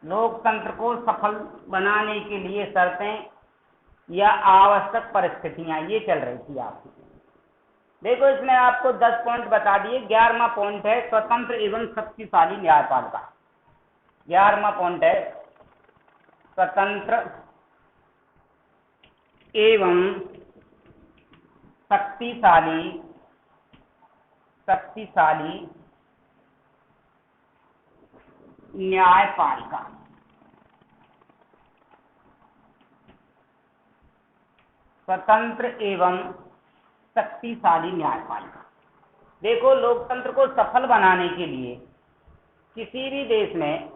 लोकतंत्र को सफल बनाने के लिए शर्तें या आवश्यक परिस्थितियां, ये चल रही थी आपकी। देखो इसमें आपको 10 पॉइंट बता दिए। 11वां पॉइंट है स्वतंत्र एवं शक्तिशाली न्यायपालिका। 11वां पॉइंट है स्वतंत्र एवं शक्तिशाली न्यायपालिका। स्वतंत्र एवं शक्तिशाली न्यायपालिका। देखो लोकतंत्र को सफल बनाने के लिए किसी भी देश में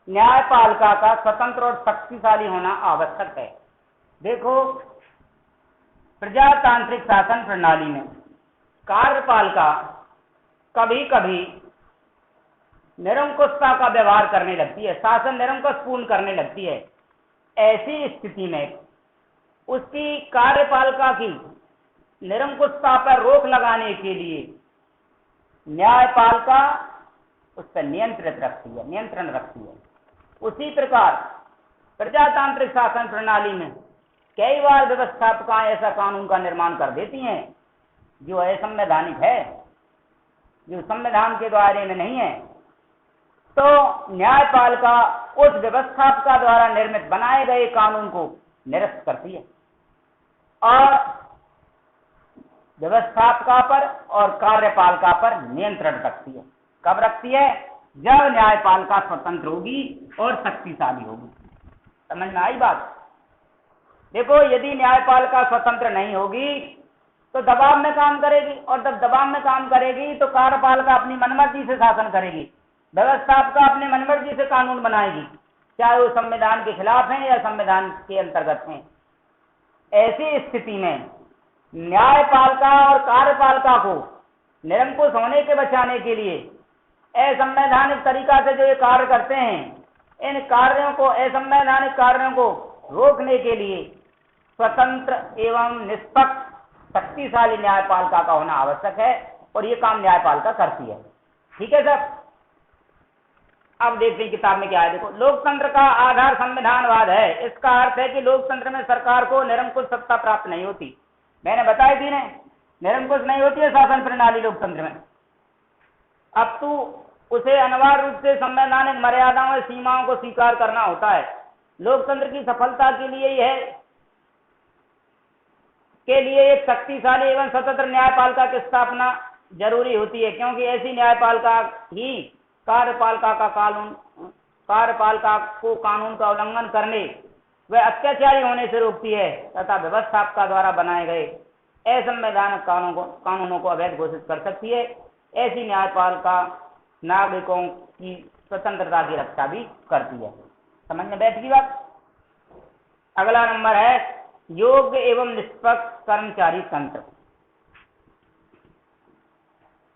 न्यायपालिका का स्वतंत्र और शक्तिशाली होना आवश्यक है। देखो प्रजातांत्रिक शासन प्रणाली में कार्यपालिका कभी कभी निरंकुशता का व्यवहार करने लगती है, शासन निरंकुशपूर्ण करने लगती है। ऐसी स्थिति में उसकी कार्यपालिका की निरंकुशता पर रोक लगाने के लिए न्यायपालिका उस पर नियंत्रण रखती है। उसी प्रकार प्रजातांत्रिक शासन प्रणाली में कई बार व्यवस्थापिकाएं ऐसा कानून का निर्माण कर देती हैं जो असंवैधानिक है, जो संविधान के दायरे में नहीं है, तो न्यायपालिका उस व्यवस्थापिका द्वारा निर्मित बनाए गए कानून को निरस्त करती है और व्यवस्थापिका पर और कार्यपालिका पर नियंत्रण रखती है। कब रखती है? जब न्यायपालिका स्वतंत्र होगी और शक्तिशाली होगी। समझ में आई बात? देखो यदि न्यायपालिका स्वतंत्र नहीं होगी तो दबाव में काम करेगी, और जब दबाव में काम करेगी तो कार्यपालिका अपनी मनमर्जी से शासन करेगी, व्यवस्थापिका अपने मनमर्जी से कानून बनाएगी, चाहे वो संविधान के खिलाफ हैं या संविधान के अंतर्गत हैं। ऐसी स्थिति में न्यायपालिका और कार्यपालिका को निरंकुश होने के बचाने के लिए असंवैधानिक तरीका से जो ये कार्य करते हैं, इन कार्यों को, असंवैधानिक कार्यों को रोकने के लिए स्वतंत्र एवं निष्पक्ष शक्तिशाली न्यायपालिका का होना आवश्यक है, और ये काम न्यायपालिका करती है। ठीक है सर? अब देखते हैं किताब में क्या है। देखो लोकतंत्र का आधार संविधानवाद है। इसका अर्थ है कि लोकतंत्र में सरकार को निरंकुश सत्ता प्राप्त नहीं होती। मैंने बताई थी ना, निरंकुश नहीं होती है शासन प्रणाली लोकतंत्र में। अब तो उसे अनिवार्य रूप से संवैधानिक मर्यादाओं और सीमाओं को स्वीकार करना होता है। लोकतंत्र की सफलता के लिए एक शक्तिशाली एवं स्वतंत्र न्यायपालिका की स्थापना जरूरी होती है, क्योंकि ऐसी न्यायपालिका ही कार्यपालिका को कानून का उल्लंघन करने व अत्याचारी होने से रोकती है तथा व्यवस्थापिका द्वारा बनाए गए असंवैधानिक कानूनों को अवैध घोषित कर सकती है। ऐसी न्यायपालिका नागरिकों की स्वतंत्रता की रक्षा भी करती है। समझ में बैठ गई बात? अगला नंबर है योग्य एवं निष्पक्ष कर्मचारी तंत्र।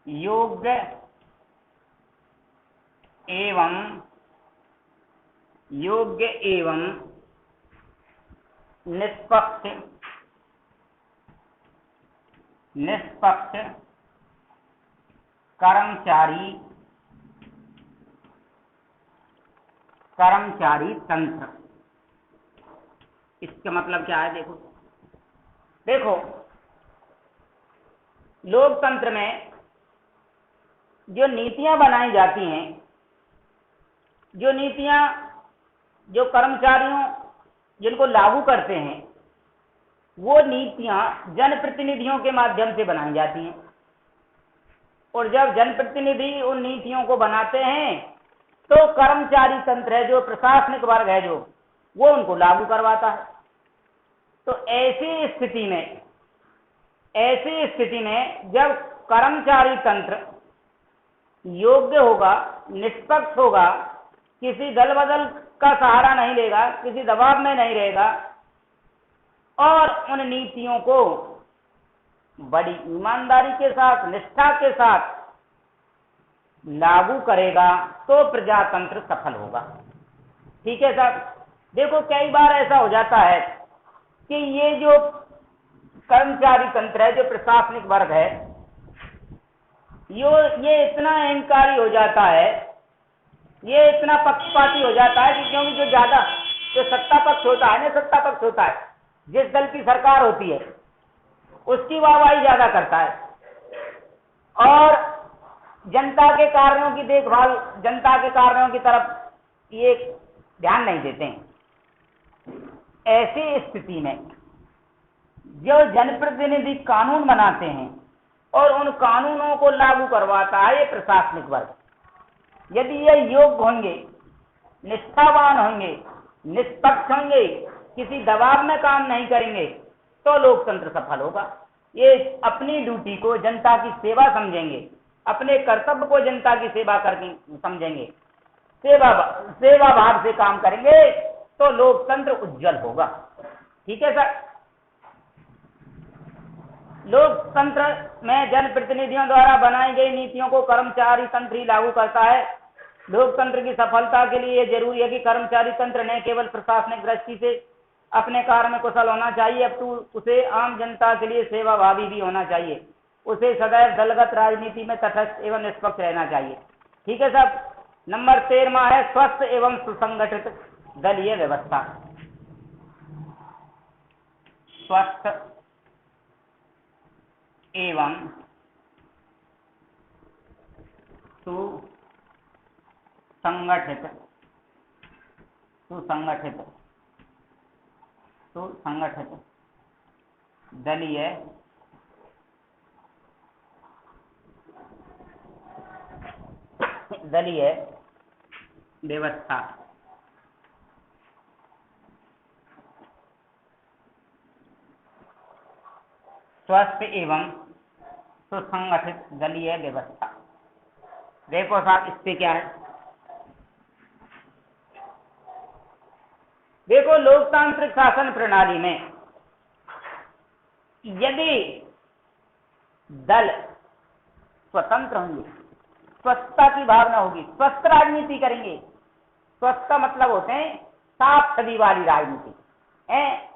योग्य एवं निष्पक्ष कर्मचारी तंत्र। इसका मतलब क्या है? देखो लोकतंत्र में जो नीतियां बनाई जाती हैं, जो नीतियां जो कर्मचारियों जिनको लागू करते हैं, वो नीतियां जनप्रतिनिधियों के माध्यम से बनाई जाती हैं, और जब जनप्रतिनिधि उन नीतियों को बनाते हैं तो कर्मचारी तंत्र है, जो प्रशासनिक वर्ग है, जो वो उनको लागू करवाता है। तो ऐसी स्थिति में जब कर्मचारी तंत्र योग्य होगा, निष्पक्ष होगा, किसी दल बदल का सहारा नहीं लेगा, किसी दबाव में नहीं रहेगा, और उन नीतियों को बड़ी ईमानदारी के साथ, निष्ठा के साथ लागू करेगा, तो प्रजातंत्र सफल होगा। ठीक है साहब? देखो कई बार ऐसा हो जाता है कि ये जो कर्मचारी तंत्र है, जो प्रशासनिक वर्ग है, ये इतना अहंकारी हो जाता है, ये इतना पक्षपाती हो जाता है कि क्योंकि जो सत्ता पक्ष होता है ना, सत्ता पक्ष होता है, जिस दल की सरकार होती है उसकी वाहवाही ज्यादा करता है और जनता के कार्यों की देखभाल, जनता के कार्यों की तरफ ये ध्यान नहीं देते हैं। ऐसी स्थिति में जो जनप्रतिनिधि कानून बनाते हैं और उन कानूनों को लागू करवाता है ये प्रशासनिक वर्ग, यदि ये योग्य होंगे, निष्ठावान होंगे, निष्पक्ष होंगे, किसी दबाव में काम नहीं करेंगे तो लोकतंत्र सफल होगा। ये अपनी ड्यूटी को जनता की सेवा समझेंगे, अपने कर्तव्य को जनता की सेवा करके समझेंगे, सेवा भाव से काम करेंगे तो लोकतंत्र उज्जवल होगा। ठीक है सर। लोकतंत्र में जनप्रतिनिधियों द्वारा बनाई गई नीतियों को कर्मचारी तंत्र ही लागू करता है। लोकतंत्र की सफलता के लिए यह जरूरी है कि कर्मचारी तंत्र न केवल प्रशासनिक दृष्टि से अपने कार्य में कुशल होना चाहिए, अपितु उसे आम जनता के लिए सेवाभावी भी होना चाहिए। उसे सदैव दलगत राजनीति में तटस्थ एवं निष्पक्ष रहना चाहिए। ठीक है साहब। नंबर 13वां है स्वस्थ एवं सुसंगठित दलीय व्यवस्था। स्वस्थ एवं सुसंगठित दलीय व्यवस्था। स्वस्थ एवं सुसंगठित दलीय व्यवस्था। देखो साहब इससे क्या है, देखो लोकतांत्रिक शासन प्रणाली में यदि दल स्वतंत्र होंगे, स्वस्थता की भावना होगी, स्वस्थ राजनीति करेंगे। स्वस्थ का मतलब होते हैं साफ छवि वाली राजनीति,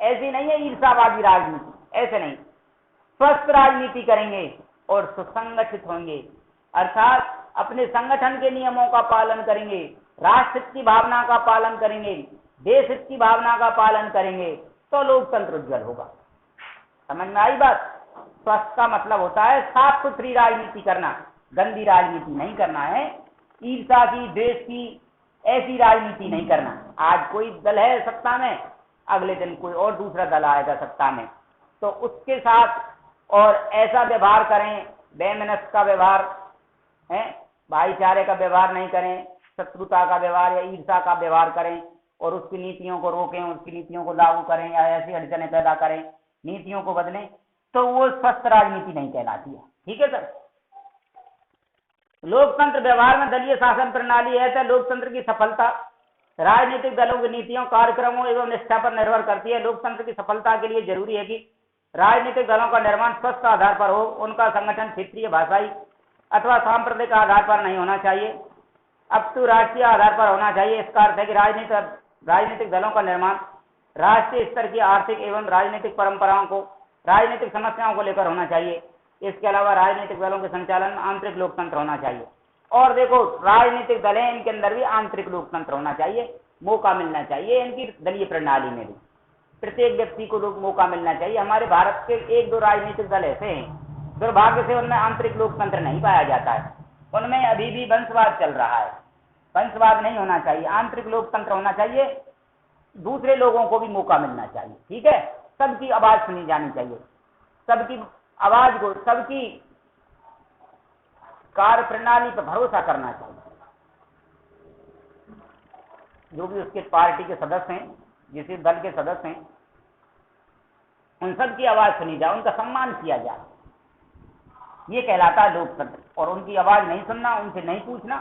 ऐसी नहीं है ईर्ष्यावादी राजनीति, ऐसे नहीं। स्वस्थ राजनीति करेंगे और सुसंगठित होंगे, अर्थात अपने संगठन के नियमों का पालन करेंगे, राष्ट्र हित की भावना का पालन करेंगे, देश हित की भावना का पालन करेंगे तो लोकतंत्र उज्जवल होगा। समझ में आई बात। स्वस्थ का मतलब होता है साफ सुथरी राजनीति करना, गंदी राजनीति नहीं करना है, ईर्ष्या की, द्वेष की ऐसी राजनीति नहीं करना। आज कोई दल है सत्ता में, अगले दिन कोई और दूसरा दल आएगा सत्ता में, तो उसके साथ और ऐसा व्यवहार करें, बेमनस का व्यवहार है, भाईचारे का व्यवहार नहीं करें, शत्रुता का व्यवहार या ईर्ष्या का व्यवहार करें और उसकी नीतियों को रोकें, उसकी नीतियों को लागू करें या ऐसी अड़चनें पैदा करें, नीतियों को बदलें, तो वो स्वस्थ राजनीति नहीं कहलाती है। ठीक है सर। लोकतंत्र व्यवहार में दलीय शासन प्रणाली है तो लोकतंत्र की सफलता राजनीतिक दलों की नीतियों, कार्यक्रमों एवं निष्ठा पर निर्भर करती है। लोकतंत्र की सफलता के लिए जरूरी है कि राजनीतिक दलों का निर्माण स्वस्थ आधार पर हो, उनका संगठन क्षेत्रीय, भाषाई अथवा सांप्रदायिक आधार पर नहीं होना चाहिए, अपितु राष्ट्रीय आधार पर होना चाहिए। इसका अर्थ है कि राजनीतिक दलों का निर्माण राष्ट्रीय स्तर की आर्थिक एवं राजनीतिक परंपराओं को, राजनीतिक समस्याओं को लेकर होना चाहिए। इसके अलावा राजनीतिक दलों के संचालन में आंतरिक लोकतंत्र होना चाहिए। और देखो राजनीतिक दल हैं, इनके अंदर भी आंतरिक लोकतंत्र होना चाहिए, मौका मिलना चाहिए इनकी दलीय प्रणाली में भी, प्रत्येक व्यक्ति को मौका मिलना चाहिए। हमारे भारत के 1-2 राजनीतिक दल ऐसे हैं, दुर्भाग्य से उनमें आंतरिक लोकतंत्र नहीं पाया जाता है, उनमें अभी भी वंशवाद चल रहा है। वंशवाद नहीं होना चाहिए, आंतरिक लोकतंत्र होना चाहिए, दूसरे लोगों को भी मौका मिलना चाहिए। ठीक है, सबकी आवाज सुनी जानी चाहिए, सबकी आवाज को, सबकी कार्य प्रणाली पर भरोसा करना चाहिए। जो भी उसके पार्टी के सदस्य हैं, जिस दल के सदस्य हैं, उन सब की आवाज सुनी जाए, उनका सम्मान किया जाए, ये कहलाता है लोकतंत्र। और उनकी आवाज नहीं सुनना, उनसे नहीं पूछना,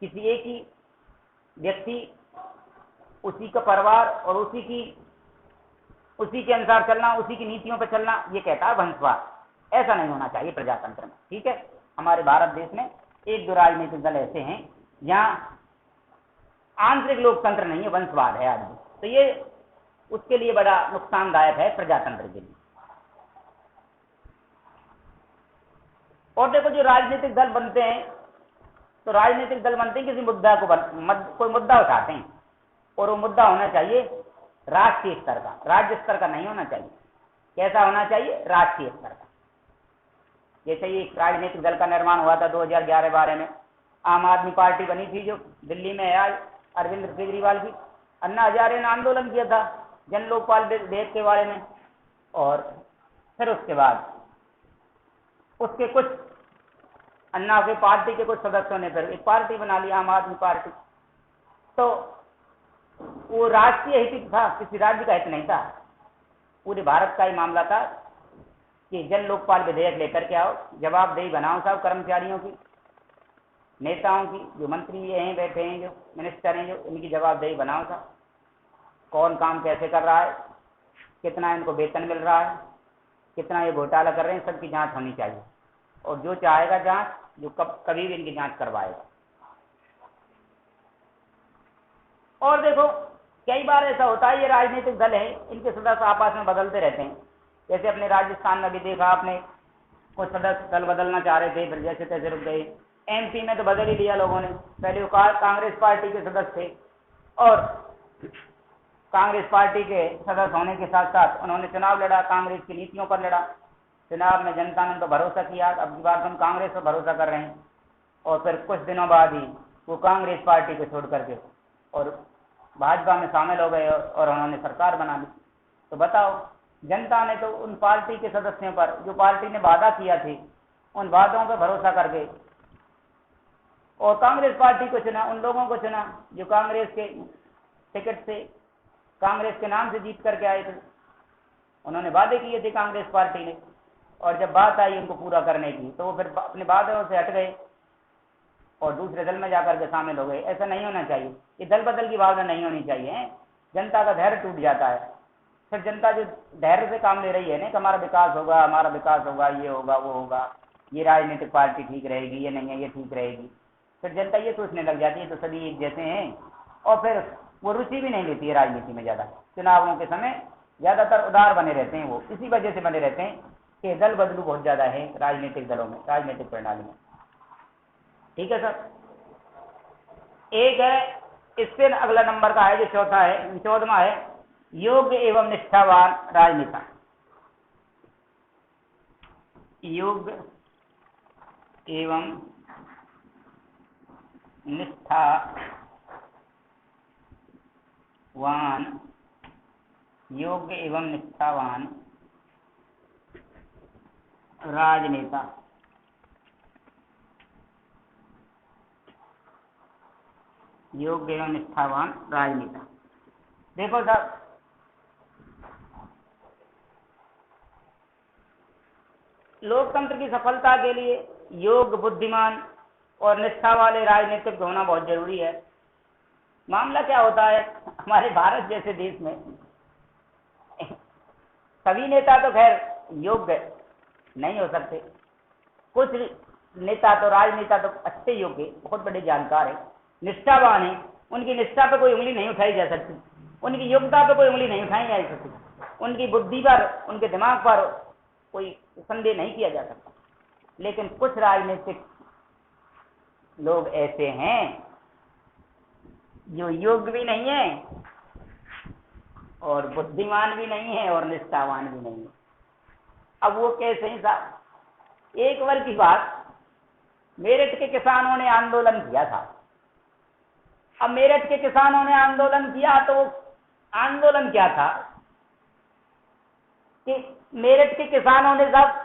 किसी एक ही व्यक्ति, उसी का परिवार और उसी के अनुसार चलना, उसी की नीतियों पर चलना, ये कहता है वंशवाद। ऐसा नहीं होना चाहिए प्रजातंत्र में। ठीक है, हमारे भारत देश में 1-2 राजनीतिक दल ऐसे हैं जहां आंतरिक लोकतंत्र नहीं है, वंशवाद है आज भी, तो ये उसके लिए बड़ा नुकसानदायक है प्रजातंत्र के लिए। और देखो जो राजनीतिक दल बनते हैं तो राजनीतिक दल बनते हैं किसी मुद्दा को कोई मुद्दा उठाते हैं और वो मुद्दा होना चाहिए राष्ट्रीय स्तर का, राज्य स्तर का नहीं होना चाहिए। कैसा होना चाहिए? राष्ट्रीय स्तर का। जैसे ये राजनीतिक दल का निर्माण हुआ था 2011-12 में, आम आदमी पार्टी बनी थी जो दिल्ली में है आज अरविंद केजरीवाल की। अन्ना हजारे ने आंदोलन किया था जन लोकपाल विधेयक के बारे में, और फिर उसके बाद उसके कुछ अन्ना के पार्टी के कुछ सदस्यों ने फिर एक पार्टी बना ली, आम आदमी पार्टी। तो वो राष्ट्रीय हित था, किसी राज्य का हित नहीं था, पूरे भारत का ही मामला था कि जन लोकपाल विधेयक लेकर के आओ, जवाबदेही बनाओ साहब कर्मचारियों की, नेताओं की, जो मंत्री हैं बैठे हैं, जो मिनिस्टर हैं, जो इनकी जवाबदेही बनाओ साहब। कौन काम कैसे कर रहा है, कितना इनको वेतन मिल रहा है, कितना ये घोटाला कर रहे हैं, सबकी जांच होनी चाहिए। और जो चाहेगा जांच, जो कभी भी इनकी जांच करवाएगा। और देखो कई बार ऐसा होता है, ये राजनीतिक दल है, इनके सदस्य आपस में बदलते रहते हैं। जैसे अपने राजस्थान में भी देखा आपने, कुछ सदस्य दल बदलना चाह रहे थे, फिर जैसे तैसे रुक गए। एमपी में तो बदल ही दिया लोगों ने, पहले वो कांग्रेस पार्टी के सदस्य थे और कांग्रेस पार्टी के सदस्य होने के साथ साथ उन्होंने चुनाव लड़ा, कांग्रेस की नीतियों पर लड़ा। चुनाव में जनता ने तो भरोसा किया, अब की बार हम कांग्रेस पर भरोसा कर रहे हैं, और फिर कुछ दिनों बाद ही वो कांग्रेस पार्टी को छोड़ करके और भाजपा में शामिल हो गए और उन्होंने सरकार बना ली। तो बताओ, जनता ने तो उन पार्टी के सदस्यों पर, जो पार्टी ने वादा किया थी, उन वादों पर भरोसा करके और कांग्रेस पार्टी को चुना, उन लोगों को चुना जो कांग्रेस के टिकट से, कांग्रेस के नाम से जीत करके आए थे। उन्होंने वादे किए थे कांग्रेस पार्टी ने, और जब बात आई उनको पूरा करने की तो वो फिर अपने वादों से हट गए और दूसरे दल में जाकर के शामिल हो गए। ऐसा नहीं होना चाहिए, ये दल बदल की भावना नहीं होनी चाहिए। जनता का धैर्य टूट जाता है, फिर जनता जो धैर्य से काम ले रही है ना कि हमारा विकास होगा, हमारा विकास होगा, ये होगा, वो होगा, ये राजनीतिक पार्टी ठीक रहेगी, ये नहीं है ये ठीक रहेगी, फिर जनता ये सोचने लग जाती है तो सभी एक जैसे हैं, और फिर वो रुचि भी नहीं लेती है राजनीति में। ज़्यादा चुनावों के समय ज़्यादातर उदार बने रहते हैं, वो इसी वजह से बने रहते हैं कि दल बदलू बहुत ज़्यादा है राजनीतिक दलों में, राजनीतिक प्रणाली में। ठीक है सर। एक है, इससे अगला नंबर का है जो चौथा है, 14वां है, योग्य एवं निष्ठावान राजनेता। योग्य एवं निष्ठावान, योग्य एवं निष्ठावान राजनेता। योग्य एवं निष्ठावान राजनेता। देखो साहब, लोकतंत्र की सफलता के लिए योग्य, बुद्धिमान और निष्ठा वाले राजनीतिक होना बहुत जरूरी है। मामला क्या होता है, हमारे भारत जैसे देश में सभी नेता तो खैर योग्य नहीं हो सकते। कुछ नेता तो, राजनेता तो अच्छे योग्य, बहुत बड़े जानकार है, निष्ठावान है, उनकी निष्ठा पर कोई उंगली नहीं उठाई जा सकती, उनकी योग्यता पर कोई उंगली नहीं उठाई जा सकती, उनकी बुद्धि पर, उनके दिमाग पर कोई संदेह नहीं किया जा सकता। लेकिन कुछ राजनीतिक लोग ऐसे हैं जो योग्य भी नहीं है और बुद्धिमान भी नहीं है और निष्ठावान भी नहीं है। अब वो कैसे हैं साहब? एक वर्ष की बात, मेरठ के किसानों ने आंदोलन किया था। अब मेरठ के किसानों ने आंदोलन किया तो आंदोलन क्या था कि मेरठ के किसानों ने सब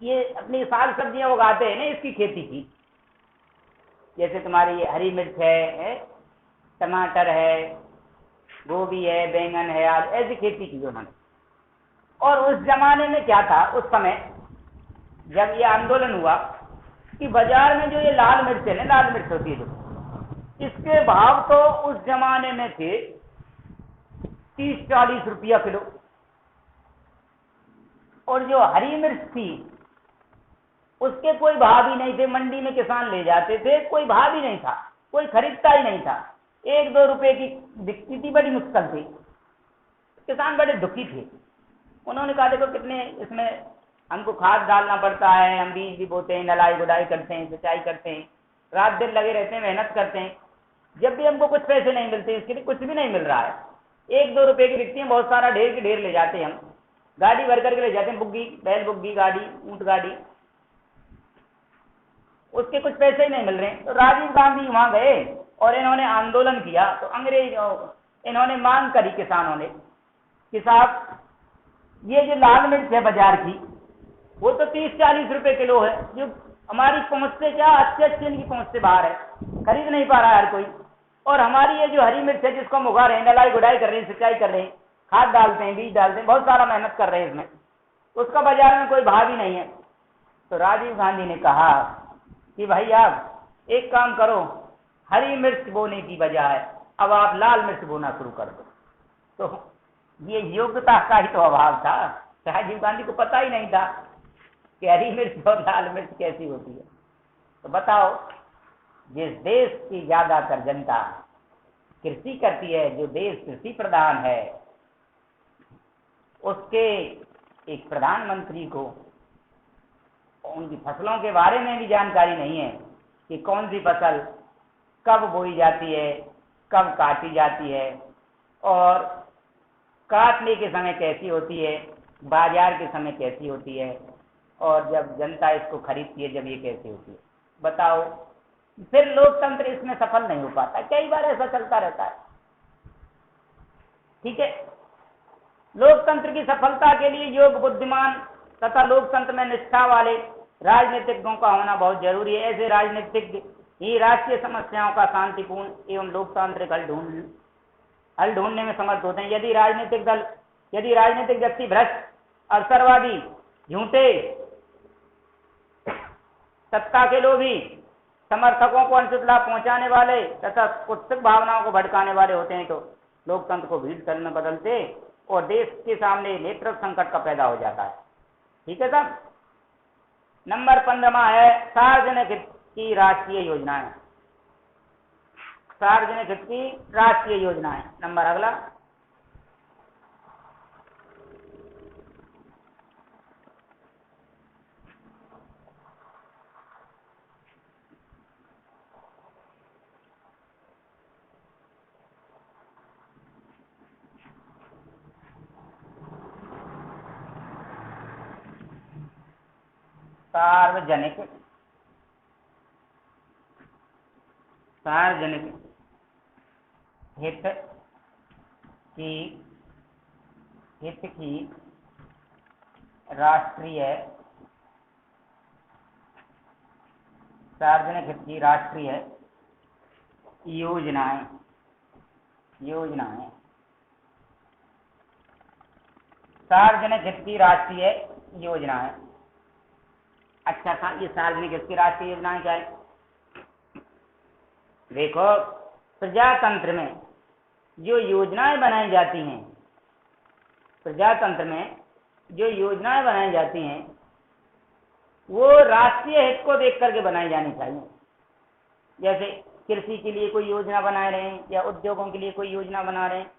ये अपनी साग सब्जियां उगाते हैं ना, इसकी खेती की। जैसे तुम्हारी ये हरी मिर्च है, टमाटर है, गोभी है, बैंगन है, आज ऐसी खेती की उन्होंने। और उस जमाने में क्या था, उस समय जब ये आंदोलन हुआ कि बाजार में जो ये लाल मिर्च है ना, लाल मिर्च होती है जो, इसके भाव तो उस जमाने में थे 30-40 रुपया किलो, और जो हरी मिर्च थी उसके कोई भाव ही नहीं थे। मंडी में किसान ले जाते थे, कोई भाव ही नहीं था, कोई खरीदता ही नहीं था, 1-2 रुपए की बिकती थी, बड़ी मुश्किल थी। किसान बड़े दुखी थे। उन्होंने कहा देखो कितने इसमें हमको खाद डालना पड़ता है, हम बीज भी बोते हैं, नलाई गुड़ाई करते हैं, सिंचाई करते हैं, रात दिन लगे रहते हैं, मेहनत करते हैं, जब भी हमको कुछ पैसे नहीं मिलते, इसके लिए कुछ भी नहीं मिल रहा है, 1-2 रुपए की बिकती है, बहुत सारा ढेर की ढेर ले जाते हैं, हम गाड़ी भर करके ले जाते हैं, बुग्गी, बैल बुग्गी गाड़ी, ऊंट गाड़ी, उसके कुछ पैसे ही नहीं मिल रहे। तो राजीव गांधी वहां गए और इन्होंने आंदोलन किया, तो अंग्रेज इन्होंने मांग करी किसानों ने कि साहब ये जो लाल मिर्च है बाजार की, वो तो 30-40 रुपए किलो है, जो हमारी पहुंच से, क्या अच्छे इनकी पहुंच से बाहर है, खरीद नहीं पा रहा है हर कोई, और हमारी ये जो हरी मिर्च है जिसको हम उगा रहे हैं, नलाई गुड़ाई कर रहे हैं, सिंचाई कर रहे हैं, खाद डालते हैं, बीज डालते हैं, बहुत सारा मेहनत कर रहे हैं इसमें, उसका बाजार में कोई भाव ही नहीं है। तो राजीव गांधी ने कहा कि भाई आप एक काम करो, हरी मिर्च बोने की बजाय अब आप लाल मिर्च बोना शुरू कर दो। तो ये योग्यता का ही तो अभाव था, राजीव गांधी को पता ही नहीं था कि हरी मिर्च और लाल मिर्च कैसी होती है। तो बताओ, जिस देश की ज्यादातर जनता कृषि करती है, जो देश कृषि प्रधान है, उसके एक प्रधानमंत्री को उनकी फसलों के बारे में भी जानकारी नहीं है कि कौन सी फसल कब बोई जाती है, कब काटी जाती है, और काटने के समय कैसी होती है, बाजार के समय कैसी होती है, और जब जनता इसको खरीदती है जब ये कैसी होती है। बताओ, फिर लोकतंत्र इसमें सफल नहीं हो पाता। कई बार ऐसा चलता रहता है। ठीक है, लोकतंत्र की सफलता के लिए योग्य, बुद्धिमान तथा लोकतंत्र में निष्ठा वाले राजनीतिज्ञों का होना बहुत जरूरी है। ऐसे राजनीतिज्ञ ही राष्ट्रीय समस्याओं का शांतिपूर्ण एवं लोकतांत्रिक हल ढूंढने में समर्थ होते हैं। यदि राजनीतिक व्यक्ति भ्रष्ट, अवसरवादी, झूठे, सत्ता के लोभी, समर्थकों को अनुचित लाभ पहुंचाने वाले तथा कुत्सित भावनाओं को भड़काने वाले होते हैं, तो लोकतंत्र को भीड़ तल में बदलते और देश के सामने नेतृत्व संकट का पैदा हो जाता है। ठीक है साहब। नंबर 15 है सार्वजनिक हित की राष्ट्रीय योजनाएं। सार्वजनिक हित की राष्ट्रीय योजनाएं, नंबर अगला। सार्वजनिक हित की राष्ट्रीय, सार्वजनिक हित की राष्ट्रीय योजनाएं। सार्वजनिक हित की राष्ट्रीय योजनाएं। अच्छा था, ये सार्वजनिक हित की राष्ट्रीय योजनाएं क्या है? देखो, प्रजातंत्र में जो योजनाएं बनाई जाती हैं, प्रजातंत्र में जो योजनाएं बनाई जाती हैं वो राष्ट्रीय हित को देख करके बनाई जानी चाहिए। जैसे कृषि के लिए कोई योजना बना रहे हैं या उद्योगों के लिए कोई योजना बना रहे हैं,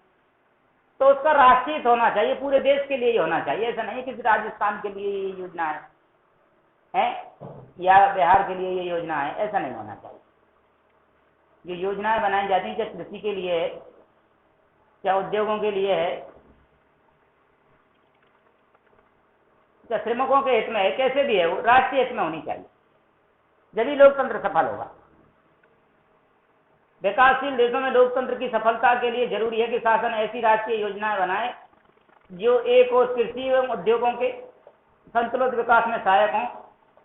तो उसका राष्ट्रीय हित होना चाहिए, पूरे देश के लिए ही होना चाहिए। ऐसा नहीं कि राजस्थान के लिए ये योजना है या बिहार के लिए ये योजना है, ऐसा नहीं होना चाहिए। जो योजनाएं बनाई जाती हैं, चाहे कृषि के लिए है, चाहे उद्योगों के लिए है, चाहे श्रमिकों के हित में है, कैसे भी है, वो राष्ट्रीय हित में होनी चाहिए, जब लोकतंत्र सफल होगा। विकासशील देशों में लोकतंत्र की सफलता के लिए जरूरी है कि शासन ऐसी राष्ट्रीय योजनाएं बनाए जो एक और कृषि एवं उद्योगों के संतुलित विकास में सहायक हों,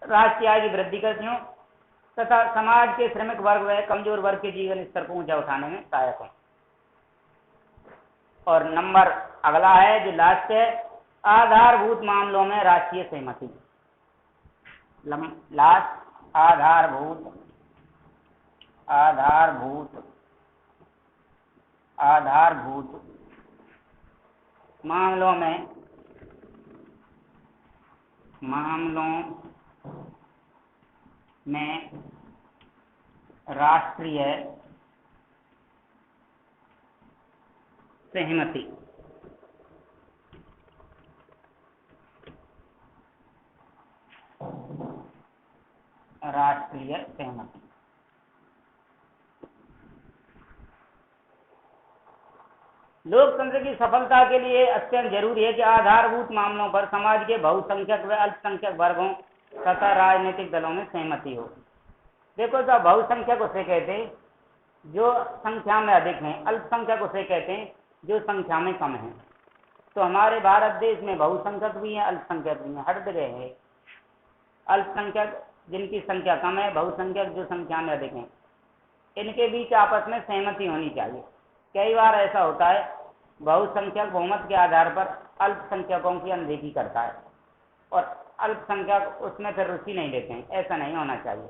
राष्ट्रीय आय की वृद्धि करती हों तथा समाज के श्रमिक वर्ग व कमजोर वर्ग के जीवन स्तर को ऊंचा उठाने में सहायक हों। और नंबर अगला है जो लास्ट है, आधारभूत मामलों में राष्ट्रीय सहमति। लास्ट, आधारभूत मामलों में राष्ट्रीय सहमति। राष्ट्रीय सहमति। लोकतंत्र की सफलता के लिए अत्यंत जरूरी है कि आधारभूत मामलों पर समाज के बहुसंख्यक व अल्पसंख्यक वर्गों तथा राजनीतिक दलों में सहमति हो। देखो, जो बहुसंख्यक उसे कहते हैं जो संख्या में अधिक हैं, अल्पसंख्यक उसे कहते हैं जो संख्या में कम हैं। तो हमारे भारत देश में बहुसंख्यक भी हैं, अल्पसंख्यक भी हैं, हर जगह है। अल्पसंख्यक जिनकी संख्या कम है, बहुसंख्यक जो संख्या में अधिक हैं, इनके बीच आपस में सहमति होनी चाहिए। कई बार ऐसा होता है बहुसंख्यक बहुमत के आधार पर अल्पसंख्यकों की अनदेखी करता है और अल्पसंख्यक उसमें फिर रुचि नहीं लेते हैं। ऐसा नहीं होना चाहिए।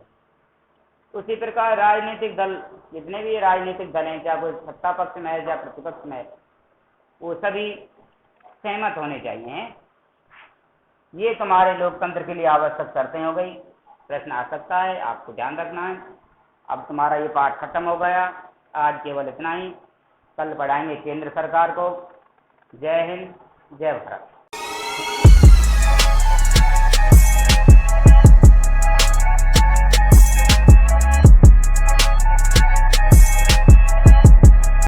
उसी प्रकार राजनीतिक दल, जितने भी राजनीतिक दल हैं, चाहे कोई सत्ता पक्ष में है या प्रतिपक्ष में है, वो सभी सहमत होने चाहिए। ये तुम्हारे लोकतंत्र के लिए आवश्यक शर्तें हो गई। प्रश्न आ सकता है, आपको ध्यान रखना है। अब तुम्हारा ये पाठ खत्म हो गया। आज केवल इतना ही। कल पढ़ाएंगे केंद्र सरकार को। जय हिंद, जय भारत।